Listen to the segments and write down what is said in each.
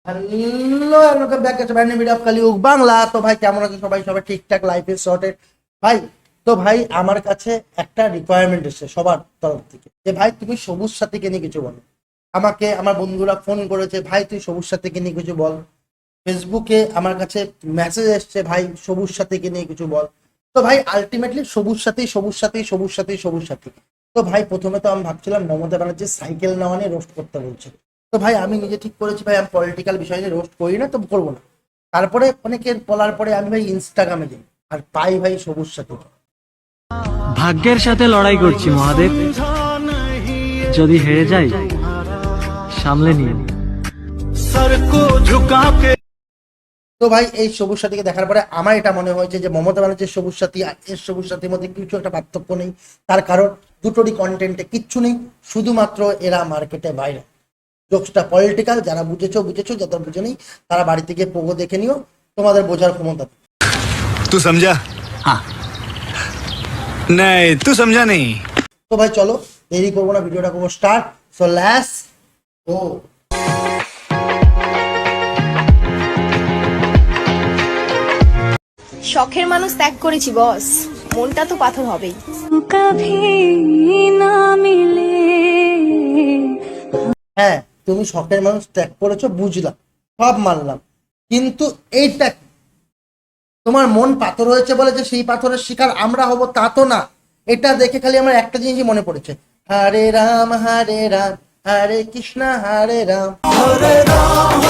Hello welcome back to brand new video of Kaliyug Bangla. তো ভাই কেমন আছে সবাই? সবাই ঠিকঠাক, লাইফ ইজ সর্টেড ভাই। তো ভাই আমার কাছে একটা রিকোয়ারমেন্ট এসেছে সবার তরফ থেকে যে ভাই তুমি সবুজ সাথীকে নিয়ে কিছু বলো। আমাকে আমার বন্ধুরা ফোন করেছে, ভাই তুই সবুজ সাথীকে নিয়ে কিছু বল। ফেসবুকে আমার কাছে মেসেজ এসছে, ভাই সবুজ সাথীকে নিয়ে কিছু বল। তো ভাই আলটিমেটলি সবুজ সাথী সবুজ সাথী সবুজ সাথী সবুজ সাথী। তো ভাই প্রথমে তো আমি ভাবছিলাম মমতা ব্যানার্জি সাইকেল নেওয়া নিয়ে রোস্ট করতে বলছে। তো ভাই আমি নিজে ঠিক করেছি ভাই আমি পলিটিক্যাল বিষয় নিয়ে রোস্ট করি না, তো করবো না। তারপরে অনেকের বলার পরে আমি ভাই ইনস্টাগ্রামে যাই আর পাই ভাই সবুজ সাথী। ভাগ্যের সাথে লড়াই করছি মহাদেব, যদি হেরে যাই সামলে নিয়ে নি। তো ভাই এই সবুজ সাথীকে দেখার পরে আমার এটা মনে হয়েছে যে মমতা ব্যানার্জির সবুজ সাথী আর এর সবুজ সাথীর মধ্যে কিছু একটা পার্থক্য নেই। তার কারণ দুটোরই কন্টেন্টে কিচ্ছু নেই, শুধুমাত্র এরা মার্কেটে বাইরে। জোকসটা পলিটিক্যাল, যারা বুঝেছো বুঝেছো, যারা বুঝে নেই তারা বাড়ি থেকে পোগো দেখে নিও, তোমাদের বোঝার ক্ষমতা। तू समझा? हाँ। नहीं तू समझा नहीं। তো ভাই চলো দেরি করবো না, ভিডিওটা করবো স্টার্ট। So let's go. শখের মানুষ ত্যাগ করেছি বস, মনটা তো পাথর হবেই। হ্যাঁ তুমি শখের মানুষ ত্যাগ করেছো বুঝলাম, সব মানলাম, কিন্তু এইটা কি? তোমার মন পাথর হয়েছে বলে যে সেই পাথরের শিকার আমরা হব তা তো না। এটা দেখে খালি আমার একটা জিনিসই মনে পড়েছে, হরে রাম হরে কৃষ্ণ হরে রাম। हरे राम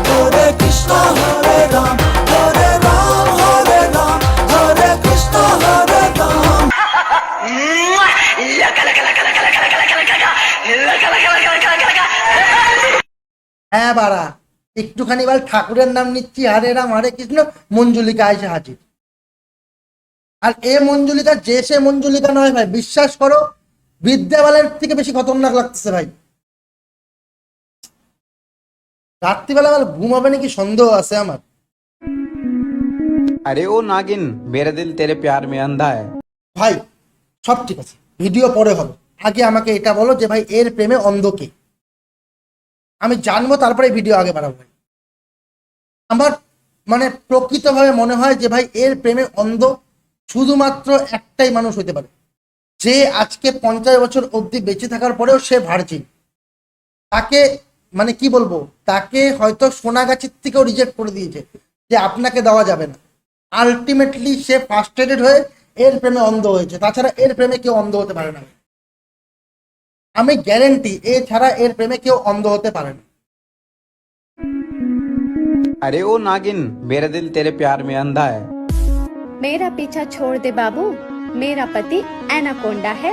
हरे कृष्ण हरे राम हरे राम हरे कृष्ण हरे राम। হ্যাঁ বাড়া, একটুখানি বল ঠাকুরের নাম নিচ্ছি, হরে রাম হরে কৃষ্ণ, মঞ্জুলিকা এসে হাজির। আর এ মঞ্জুলিকা যে সে মঞ্জুলিকা নয় ভাই, বিশ্বাস করো বিদ্যাবালের থেকে বেশি খতরনাক লাগতেছে ভাই। রাত্রিবেলা আবার ঘুমাবে নাকি সন্দেহ আছে আমার। अरे ओ नागिन मेरा दिल तेरे प्यार में अंधा है। ভাই সব ঠিক আছে, ভিডিও পরে হবে, আগে আমাকে এটা বলো যে ভাই এর প্রেমে অন্ধ কে? আমি জানবো তারপরে ভিডিও আগে বাড়াবো ভাই। আমার মানে প্রকৃতভাবে মনে হয় যে ভাই এর প্রেমে অন্ধ শুধুমাত্র একটাই মানুষ হতে পারে, যে আজকে 50 বছর অবধি বেঁচে থাকার পরেও সে ভার্জিন। তাকে মানে কি বলবো, তাকে হয়তো সোনাগাছির থেকেও রিজেক্ট করে দিয়েছে যে আপনাকে দেওয়া যাবে না। আলটিমেটলি সে ফার্স্ট্রেটেড হয়ে এর প্রেমে অন্ধ হয়েছে, তাছাড়া এর প্রেমে কেউ অন্ধ হতে পারে না। আমি গ্যারেন্টি এ ছাড়া এর প্রেমে কেউ অন্ধ হতে পারে না। अरे ओ नागिन मेरा दिल तेरे प्यार में अंधा है। मेरा पीछा छोड़ दे बाबू, मेरा पति एनाकोंडा है।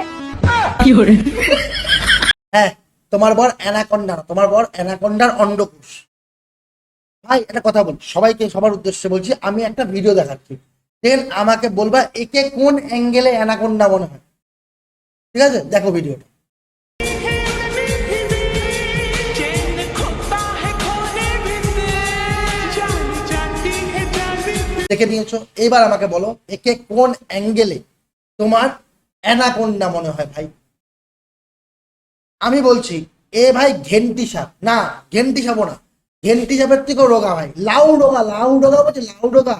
হ্যাঁ তোমার বর অ্যানাকন্ডা না, তোমার বর অ্যানাকন্ডার অন্ডকোষ। ভাই একটা কথা বলি, সবাইকে সবার উদ্দেশ্যে বলছি, আমি একটা ভিডিও দেখাচ্ছি, দেন আমাকে বলবা একে কোন অ্যাঙ্গেলে অ্যানাকন্ডা মনে হয়। ঠিক আছে, দেখো ভিডিওটা। দেখে নিয়েছো, এবার আমাকে বলো একে কোন অ্যাঙ্গেলে তোমার অ্যানাকন্ডা মনে হয় ভাই। আমি বলছি এ ভাই ঘেন্টি সাপ না, ঘেন্টি সাপও না, ঘেন্টি সাপের থেকেও রোগা ভাই, লাউ ডোগা বলছে, লাউ ডোগা,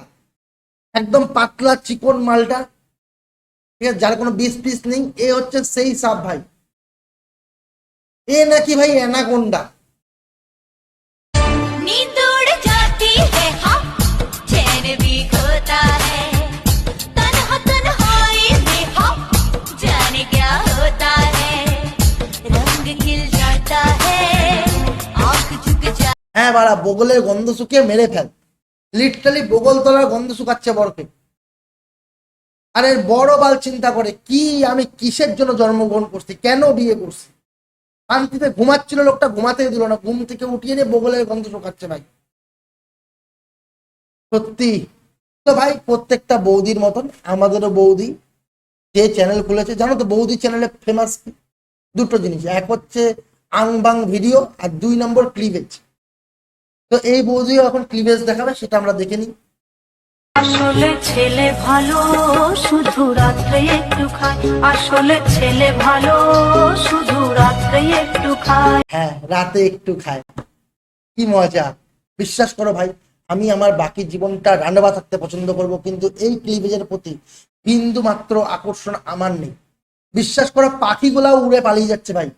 একদম পাতলা চিকন মালটা, ঠিক আছে, যার কোনো বিষ পিস নেই। এ হচ্ছে সেই সাপ ভাই, এ নাকি ভাই অ্যানাকোন্ডা। नींद उड़ जाती है हाँ, चैन भी खोता है, तन्हाई में हाँ, जाने क्या होता है, रंग खिल जाता है, आँख झुक जा। হ্যাঁ বাড়া, বগলের গন্ধ শুকিয়ে মেরে ফেল, লিটারালি বগল তলার গন্ধ শুকাচ্ছে বরকে। আর এর বড় বাল চিন্তা করে কি আমি কিসের জন্য জন্মগ্রহণ করছি, কেন বিয়ে করছি। শান্তিতে ঘুমাচ্ছিল লোকটা, ঘুমাতে দিল না, ঘুম থেকে উঠিয়ে নিয়ে বগলের গন্ধ শুকাচ্ছে ভাই, সত্যি। তো ভাই প্রত্যেকটা বৌদির মতন আমাদেরও বৌদি যে চ্যানেল খুলেছে, জানো তো বৌদি চ্যানেলে ফেমাস দুটো জিনিস, এক হচ্ছে আংবাং ভিডিও আর 2 নম্বর ক্লিভেজ। তো এই বৌদিও এখন ক্লিভেজ দেখাবে, সেটা আমরা দেখে নিই। আসলে ছেলে ভালো শুধু রাত্রে একটু খায়, আসলে ছেলে ভালো শুধু রাত্রে একটু খায়। হ্যাঁ রাতে একটু খায়। কি মজা। বিশ্বাস করো ভাই, আমি আমার বাকি জীবনটা রান্ডাবা থাকতে পছন্দ করব, কিন্তু এই ক্লিভেজের প্রতি বিন্দু মাত্র আকর্ষণ আমার নেই। বিশ্বাস করো, পাখিগুলাও উড়ে পালিয়ে যাচ্ছে ভাই।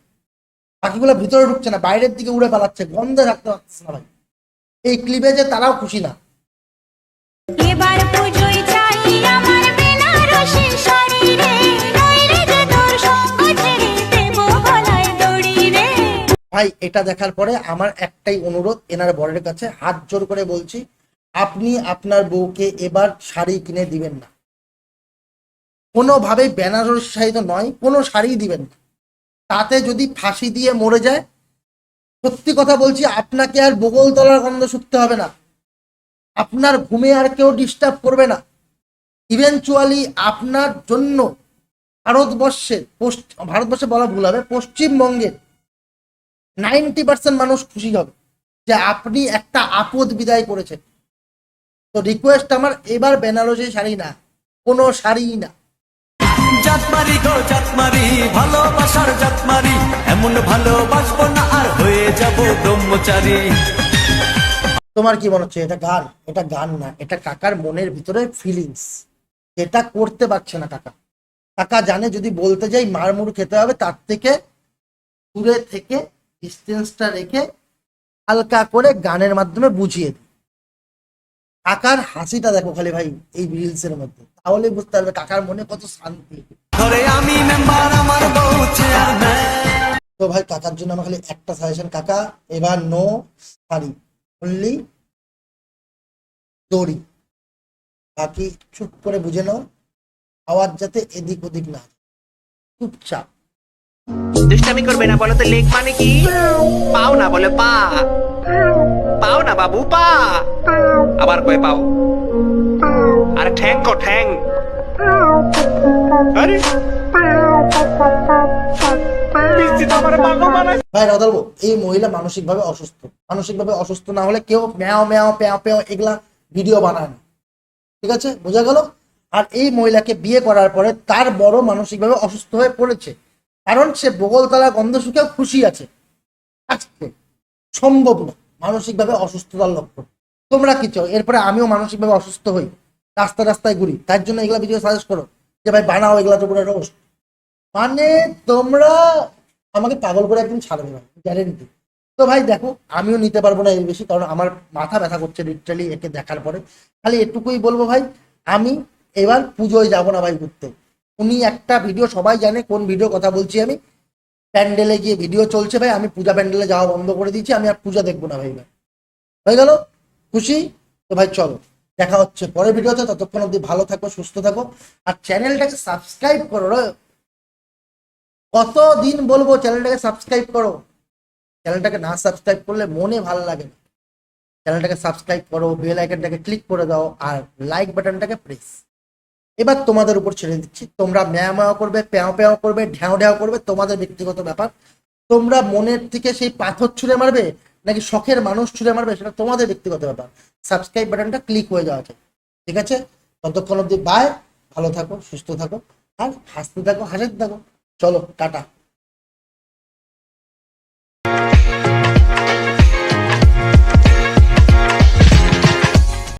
পাখিগুলো ভিতরে ঢুকছে না, বাইরের দিকে উড়ে পালাচ্ছে, গন্ধে রাখতে পারতেছে না ভাই। এই ক্লিভেজে তারাও খুশি না। এবার পুজোয় চাই আমার বেনারসি শাড়ি রে, নইলে যে তোর সঙ্গ ছেড়ে দেবো গলায় দড়ি রে। ভাই এটা দেখার পরে আমার একটাই অনুরোধ এনার বরের কাছে, হাত জোর করে বলছি, আপনি আপনার বউকে এবার শাড়ি কিনে দিবেন না, কোনোভাবেই বেনারসি শাড়ি তো নয়, কোনো শাড়ি দিবেন না। তাতে যদি ফাঁসি দিয়ে মরে যায়, সত্যি কথা বলছি, আপনাকে আর বগলতলার গন্ধ শুকতে হবে না, আপনার ঘুমে আর কেউ ডিস্টার্ব করবে না। ইভেনচুয়ালি আপনার জন্য ভারতবর্ষে বলা ভুল হবে, পশ্চিমবঙ্গের 90% মানুষ খুশি হবে যে আপনি একটা আপদ বিদায় করেছেন। তো রিকোয়েস্ট আমার, এবার বেনারসি শাড়ি না, কোনো শাড়ি না। জাতমারি গো জাতমারি, ভালোবাসার জাতমারি, এমন ভালোবাসবো না আর হয়ে যাব ব্রহ্মচারী। তোমার কি মনে হচ্ছে এটা গান? এটা গান না, এটা কাকার মনের ভিতরে ফিলিংস, এটা করতে পারছে না কাকা। কাকা জানে যদি বলতে যাই মারমুর খেতে হবে, তার থেকে দূরে থেকে ডিস্টেন্সটা রেখে হালকা করে গানের মাধ্যমে বুঝিয়ে দিই। কাকার হাসিটা দেখো খালি ভাই এই রিলসের মধ্যে, তাহলে বুঝতে পারবে কাকার মনে কত শান্তি। ঘরে আমি মেম্বার, আমার বউ চেয়ারম্যান। তো ভাই কাকার জন্য আমার খালি একটা সাজেশন, কাকা এবার নো শাড়ি, অনলি দড়ি। বাকি চুপ করে বুঝে নাও, আওয়াজ যাতে এদিক ওদিক না, চুপচাপ। দুষ্টামি করবে না বলো তো, লেগ মানে কি? পাও না বলে পা, পাও না বাবু পা, আবার কয় পাও, আর ঠ্যাং কো ঠ্যাং। আরে ভাই কথা বলবো, এই মহিলা মানসিকভাবে অসুস্থ। মানসিকভাবে অসুস্থ না হলে কেউ ম্যাও ম্যাও প্যাও প্যাও এগুলা ভিডিও বানায় না, ঠিক আছে? বোঝা গেল? আর এই মহিলাকে বিয়ে করার পরে তার বড় মানসিকভাবে অসুস্থ হয়ে পড়েছে, কারণ সে বগলতলা গন্ধ শুকেও খুশি আছে। আজকে সম্ভব না মানসিকভাবে অসুস্থতার লক্ষণ। তোমরা কি চাও এরপরে আমিও মানসিকভাবে অসুস্থ হই, রাস্তায় ঘুরি? তার জন্য এগুলা ভিডিও সাজেস্ট করো যে ভাই বানাও এগুলা, তো পুরো রোস্ট। মানে তোমরা আমাকে পাগল করে একদিন ছাড়বে ভাই, গ্যারেন্টি। তো ভাই দেখো, আমিও নিতে পারবো না এর বেশি, কারণ আমার মাথা ব্যথা করছে লিটারালি একে দেখার পরে। খালি এটুকুই বলবো ভাই, আমি এবার পুজোয় যাব না ভাই ঘুরতে। উনি একটা ভিডিও, সবাই জানে কোন ভিডিও কথা বলছি আমি, প্যান্ডেলে গিয়ে ভিডিও চলছে ভাই, আমি পূজা প্যান্ডেলে যাওয়া বন্ধ করে দিয়েছি, আমি আর পূজা দেখবো না ভাই। হয়ে গেল? খুশি? তো ভাই চলো দেখা হচ্ছে পরের ভিডিওতে, ততক্ষণ অব্দি ভালো থাকো, সুস্থ থাকো, আর চ্যানেলটাকে সাবস্ক্রাইব করো। কতদিন বলবো চ্যানেলটাকে সাবস্ক্রাইব করো? চ্যানেলটাকে না সাবস্ক্রাইব করলে মনে ভালো লাগে না। চ্যানেলটাকে সাবস্ক্রাইব করো, বেল আইকনটাকে ক্লিক করে দাও, আর লাইক বাটনটাকে প্রেস। এবার তোমাদের উপর ছেড়ে দিচ্ছি, তোমরা ম্যাও ম্যাও করবে, প্যাও প্যাও করবে, ঢ্যাও ঢ্যাও করবে, তোমাদের ব্যক্তিগত ব্যাপার। তোমরা মনের থেকে সেই পাথর ছুঁড়ে মারবে নাকি শখের মানুষ ছুঁড়ে মারবে, সেটা তোমাদের ব্যক্তিগত ব্যাপার। সাবস্ক্রাইব বাটনটা ক্লিক হয়ে যাওয়া চাই, ঠিক আছে? ততক্ষণ অব্দি বাই, ভালো থাকো, সুস্থ থাকো, আর হাসতে থাকো, হাসতে থাকো। চলো টাটা।